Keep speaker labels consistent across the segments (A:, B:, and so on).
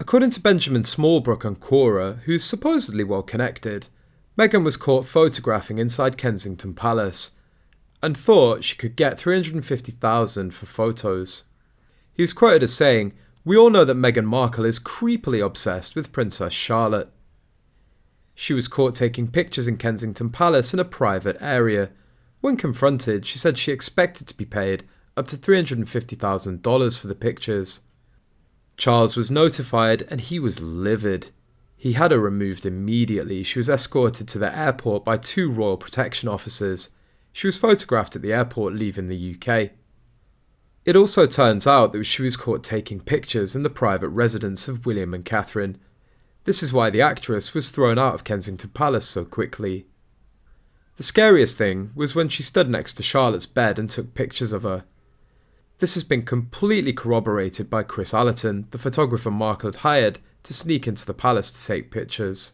A: According to Benjamin Smallbrook on Quora, who's supposedly well connected, Meghan was caught photographing inside Kensington Palace and thought she could get $350,000 for photos. He was quoted as saying, "We all know that Meghan Markle is creepily obsessed with Princess Charlotte." She was caught taking pictures in Kensington Palace in a private area. When confronted, she said she expected to be paid up to $350,000 for the pictures. Charles was notified and he was livid. He had her removed immediately. She was escorted to the airport by 2 royal protection officers. She was photographed at the airport leaving the UK. It also turns out that she was caught taking pictures in the private residence of William and Catherine. This is why the actress was thrown out of Kensington Palace so quickly. The scariest thing was when she stood next to Charlotte's bed and took pictures of her. This has been completely corroborated by Chris Allerton, the photographer Markle had hired to sneak into the palace to take pictures.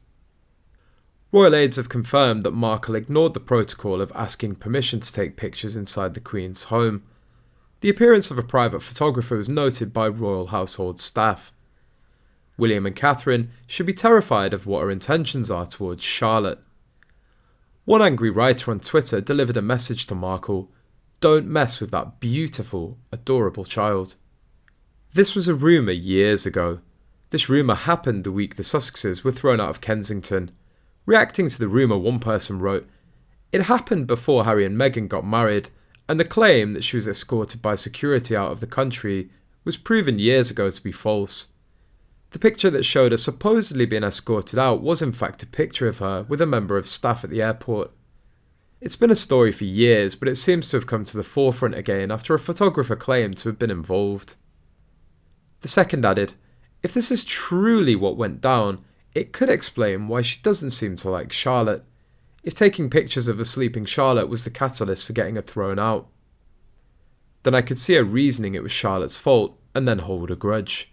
A: Royal aides have confirmed that Markle ignored the protocol of asking permission to take pictures inside the Queen's home. The appearance of a private photographer was noted by royal household staff. William and Catherine should be terrified of what her intentions are towards Charlotte. One angry writer on Twitter delivered a message to Markle: "Don't mess with that beautiful, adorable child." This was a rumour years ago. This rumour happened the week the Sussexes were thrown out of Kensington. Reacting to the rumour, one person wrote, "It happened before Harry and Meghan got married, and the claim that she was escorted by security out of the country was proven years ago to be false. The picture that showed her supposedly being escorted out was in fact a picture of her with a member of staff at the airport. It's been a story for years, but it seems to have come to the forefront again after a photographer claimed to have been involved." The second added, "If this is truly what went down, it could explain why she doesn't seem to like Charlotte, if taking pictures of a sleeping Charlotte was the catalyst for getting her thrown out. Then I could see her reasoning it was Charlotte's fault and then hold a grudge."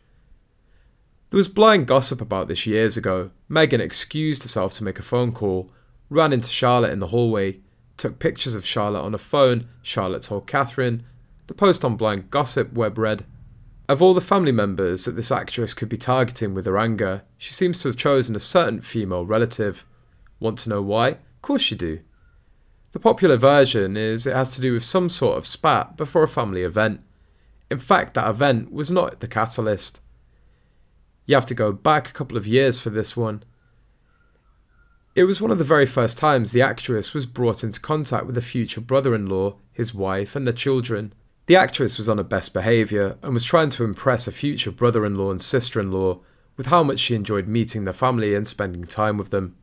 A: There was blind gossip about this years ago. Meghan excused herself to make a phone call, ran into Charlotte in the hallway, took pictures of Charlotte on a phone. Charlotte told Catherine. The post on Blind Gossip web read, "Of all the family members that this actress could be targeting with her anger, she seems to have chosen a certain female relative. Want to know why? Of course you do. The popular version is it has to do with some sort of spat before a family event. In fact, that event was not the catalyst. You have to go back a couple of years for this one. It was one of the very first times the actress was brought into contact with a future brother-in-law, his wife and their children. The actress was on her best behaviour and was trying to impress a future brother-in-law and sister-in-law with how much she enjoyed meeting their family and spending time with them.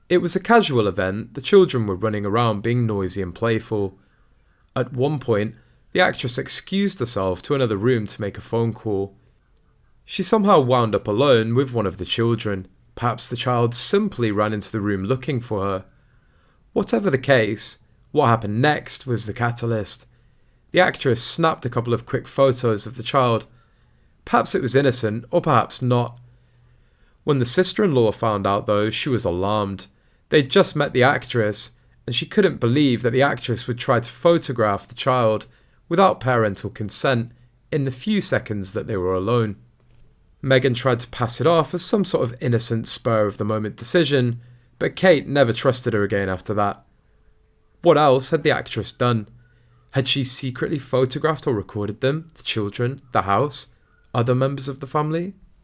A: It was a casual event. The children were running around being noisy and playful. At one point, the actress excused herself to another room to make a phone call. She somehow wound up alone with one of the children. Perhaps the child simply ran into the room looking for her. Whatever the case, what happened next was the catalyst. The actress snapped a couple of quick photos of the child. Perhaps it was innocent, or perhaps not. When the sister-in-law found out though, she was alarmed. They'd just met the actress, and she couldn't believe that the actress would try to photograph the child without parental consent in the few seconds that they were alone. Meghan tried to pass it off as some sort of innocent spur-of-the-moment decision, but Kate never trusted her again after that. What else had the actress done? Had she secretly photographed or recorded them, the children, the house, other members of the family?